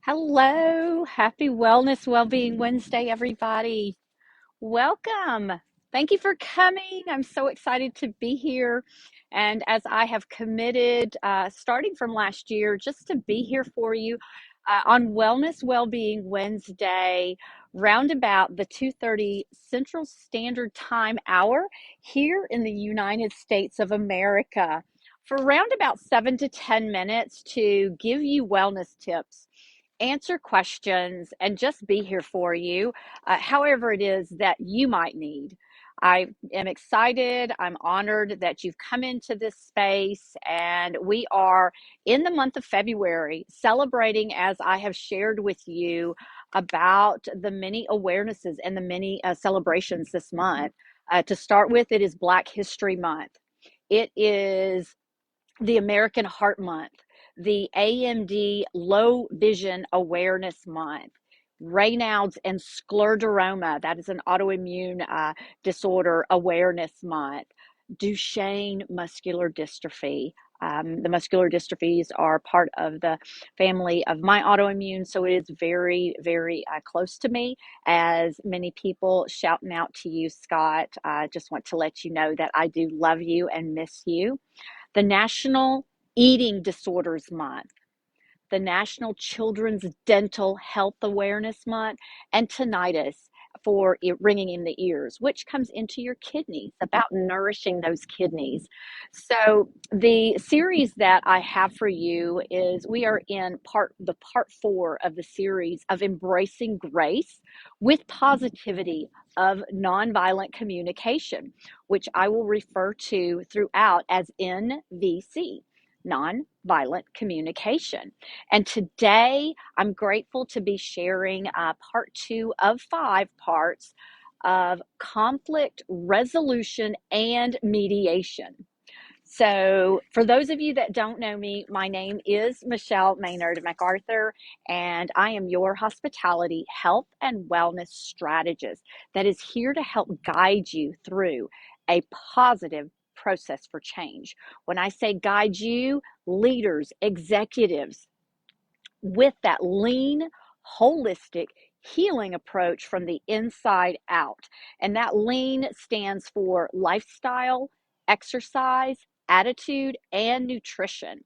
Hello, happy Wellness Wellbeing Wednesday, everybody. Welcome. Thank you for coming. I'm so excited to be here. And as I have committed, starting from last year, just to be here for you on Wellness Wellbeing Wednesday, roundabout the 2:30 Central Standard Time hour here in the United States of America for around about 7 to 10 minutes to give you wellness tips, answer questions, and just be here for you, however it is that you might need. I am excited. I'm honored that you've come into this space, and we are in the month of February celebrating, as I have shared with you, about the many awarenesses and the many celebrations this month. To start with, it is Black History Month. It is the American Heart Month, the AMD Low Vision Awareness Month, Raynaud's and scleroderma, that is an autoimmune disorder awareness month, Duchenne muscular dystrophy. The muscular dystrophies are part of the family of my autoimmune, so it is very, very close to me. As many people shouting out to you, Scott, I just want to let you know that I do love you and miss you. The National Eating Disorders Month, the National Children's Dental Health Awareness Month, and tinnitus for ringing in the ears, which comes into your kidneys, about nourishing those kidneys. So the series that I have for you is we are in part 4 of the series of embracing grace with positivity of nonviolent communication, which I will refer to throughout as NVC, nonviolent communication. And today I'm grateful to be sharing part 2 of 5 parts of conflict resolution and mediation. So for those of you that don't know me, my name is Michelle Maynard MacArthur, and I am your hospitality, health, and wellness strategist that is here to help guide you through a positive process for change. When I say guide you, leaders, executives, with that lean, holistic, healing approach from the inside out. And that lean stands for lifestyle, exercise, attitude, and nutrition.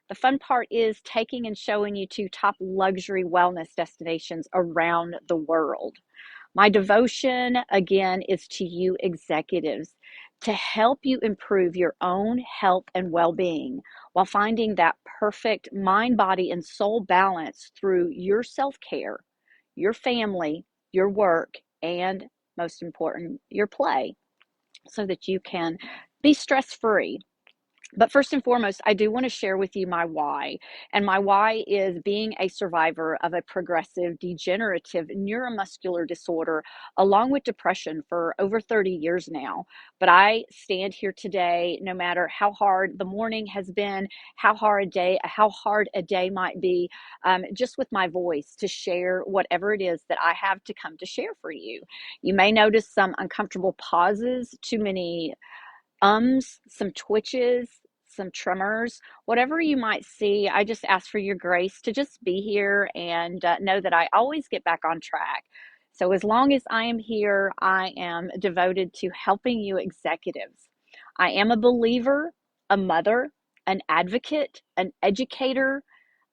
The fun part is taking and showing you to top luxury wellness destinations around the world. My devotion, again, is to you executives to help you improve your own health and well-being while finding that perfect mind, body, and soul balance through your self-care, your family, your work, and most important, your play, so that you can be stress-free. But first and foremost, I do want to share with you my why. And my why is being a survivor of a progressive degenerative neuromuscular disorder, along with depression, for over 30 years now. But I stand here today, no matter how hard the morning has been, how hard a day might be, just with my voice to share whatever it is that I have to come to share for you. You may notice some uncomfortable pauses, too many some twitches, some tremors, whatever you might see. I just ask for your grace to just be here and know that I always get back on track. So as long as I am here, I am devoted to helping you executives. I am a believer, a mother, an advocate, an educator,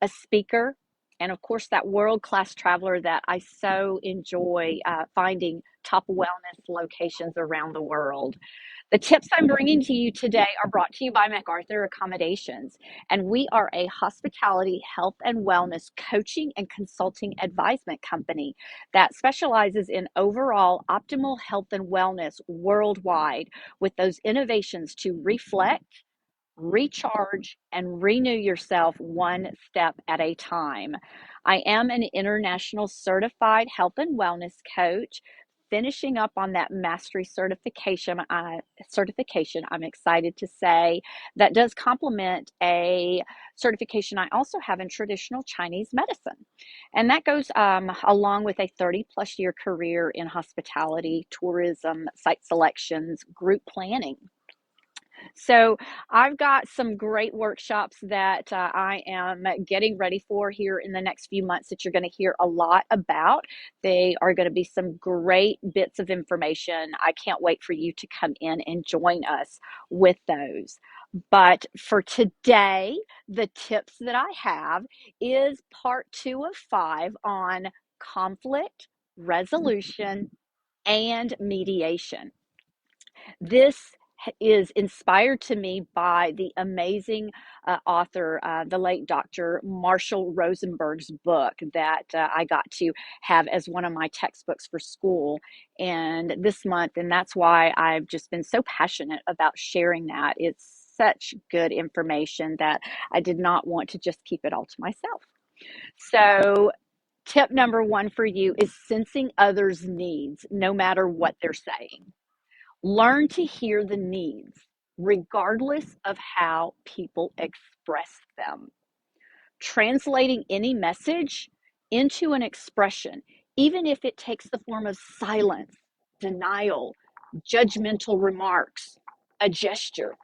a speaker, and of course that world-class traveler that I so enjoy finding top wellness locations around the world. The tips I'm bringing to you today are brought to you by MacArthur Accommodations, and we are a hospitality, health, and wellness coaching and consulting advisement company that specializes in overall optimal health and wellness worldwide, with those innovations to reflect, recharge, and renew yourself one step at a time. I am an international certified health and wellness coach, finishing up on that mastery certification. I'm excited to say that does complement a certification I also have in traditional Chinese medicine, and that goes along with a 30+ year career in hospitality, tourism, site selections, group planning. So I've got some great workshops that I am getting ready for here in the next few months that you're going to hear a lot about. They are going to be some great bits of information. I can't wait for you to come in and join us with those. But for today, the tips that I have is part 2 of 5 on conflict resolution and mediation. This is inspired to me by the amazing author, the late Dr. Marshall Rosenberg's book that I got to have as one of my textbooks for school and this month. And that's why I've just been so passionate about sharing that. It's such good information that I did not want to just keep it all to myself. So, tip number 1 for you is sensing others' needs, no matter what they're saying. Learn to hear the needs, regardless of how people express them. Translating any message into an expression, even if it takes the form of silence, denial, judgmental remarks, a gesture,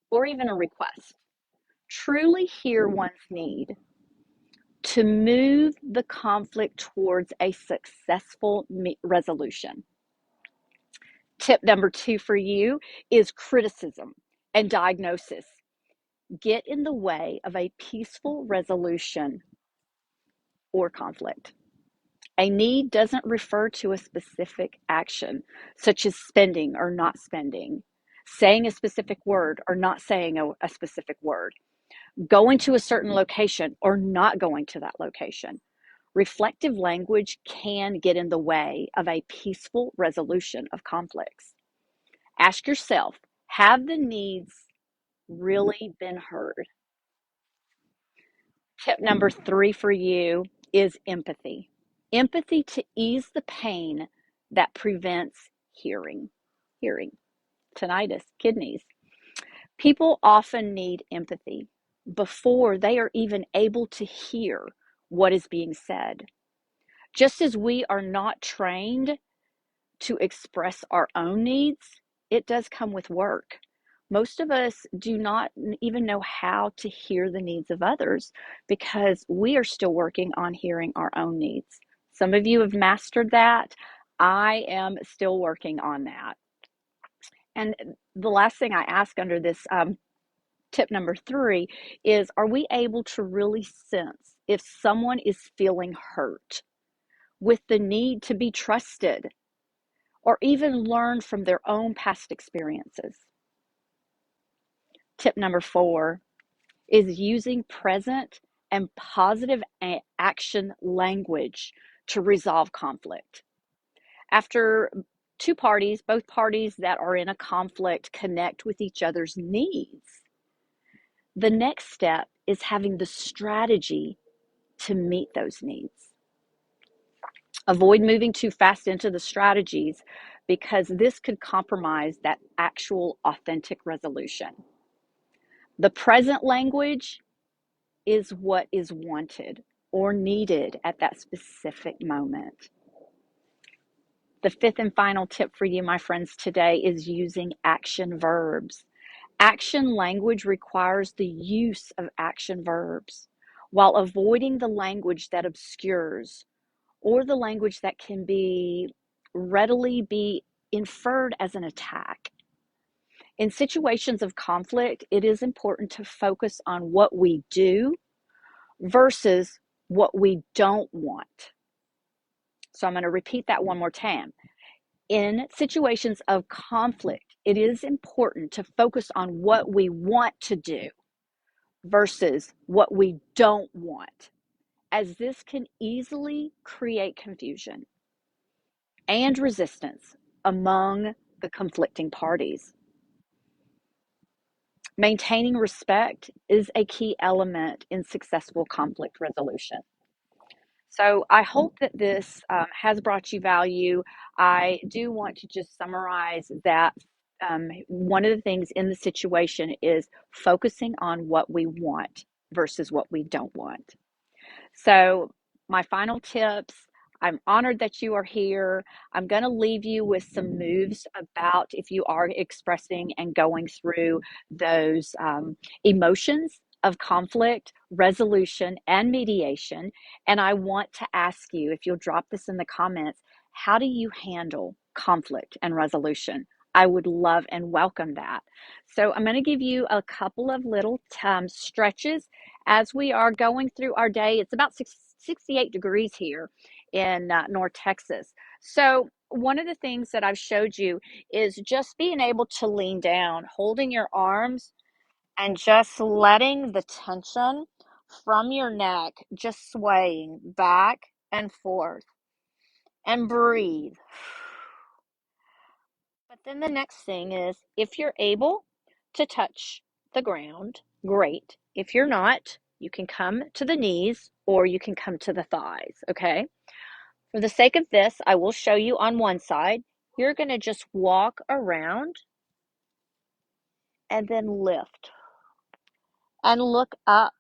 or even a request. Truly hear one's need to move the conflict towards a successful resolution. Tip number 2 for you is criticism and diagnosis. Get in the way of a peaceful resolution or conflict. A need doesn't refer to a specific action, such as spending or not spending, saying a specific word or not saying a specific word, going to a certain location or not going to that location. Reflective language can get in the way of a peaceful resolution of conflicts. Ask yourself, have the needs really been heard? Tip number 3 for you is empathy. Empathy to ease the pain that prevents hearing. Hearing, tinnitus, kidneys. People often need empathy before they are even able to hear what is being said. Just as we are not trained to express our own needs, it does come with work. Most of us do not even know how to hear the needs of others because we are still working on hearing our own needs. Some of you have mastered that. I am still working on that. And the last thing I ask under this tip number 3 is, are we able to really sense if someone is feeling hurt with the need to be trusted or even learn from their own past experiences? Tip number 4 is using present and positive action language to resolve conflict. After both parties that are in a conflict connect with each other's needs, the next step is having the strategy to meet those needs. Avoid moving too fast into the strategies because this could compromise that actual authentic resolution. The present language is what is wanted or needed at that specific moment. The 5th and final tip for you, my friends, today is using action verbs. Action language requires the use of action verbs while avoiding the language that obscures or the language that can be readily be inferred as an attack. In situations of conflict, it is important to focus on what we do versus what we don't want. So I'm going to repeat that one more time. In situations of conflict, it is important to focus on what we want to do versus what we don't want, as this can easily create confusion and resistance among the conflicting parties. Maintaining respect is a key element in successful conflict resolution. So I hope that this has brought you value. I do want to just summarize that one of the things in the situation is focusing on what we want versus what we don't want. So my final tips, I'm honored that you are here. I'm going to leave you with some moves about if you are expressing and going through those emotions of conflict, resolution, and mediation. And I want to ask you, if you'll drop this in the comments, how do you handle conflict and resolution? I would love and welcome that. So I'm going to give you a couple of little stretches as we are going through our day. It's about 68 degrees here in North Texas. So one of the things that I've showed you is just being able to lean down, holding your arms and just letting the tension from your neck just swaying back and forth, and breathe. But then the next thing is, if you're able to touch the ground, great. If you're not, you can come to the knees or you can come to the thighs, okay? For the sake of this, I will show you on one side. You're going to just walk around and then lift and look up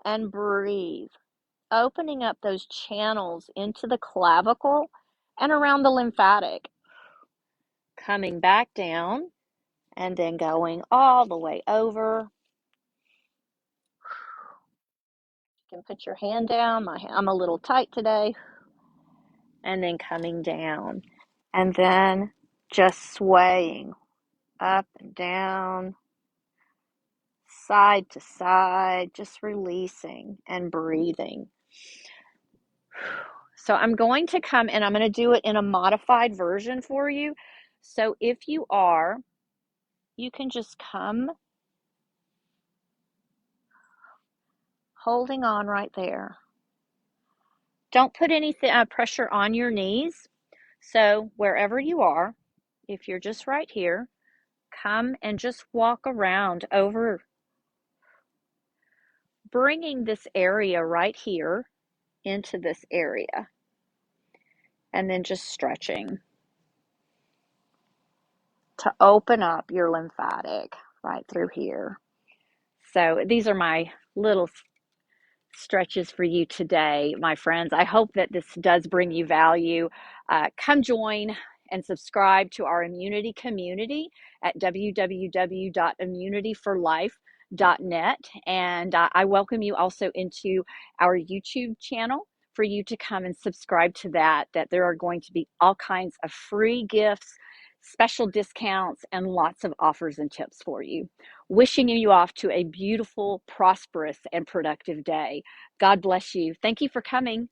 and breathe, opening up those channels into the clavicle and around the lymphatic, coming back down and then going all the way over. You can put your hand down. I'm a little tight today. And then coming down. And then just swaying up and down, side to side, just releasing and breathing. So I'm going to come and I'm going to do it in a modified version for you. So if you are, you can just come holding on right there. Don't put any pressure on your knees. So wherever you are, if you're just right here, come and just walk around over, bringing this area right here into this area, and then just stretching to open up your lymphatic right through here. So these are my little stretches for you today, my friends. I hope that this does bring you value. Come join and subscribe to our immunity community at www.immunityforlife.net. And I welcome you also into our YouTube channel for you to come and subscribe to that there are going to be all kinds of free gifts, special discounts, and lots of offers and tips for you. Wishing you off to a beautiful, prosperous, and productive day. God bless you. Thank you for coming.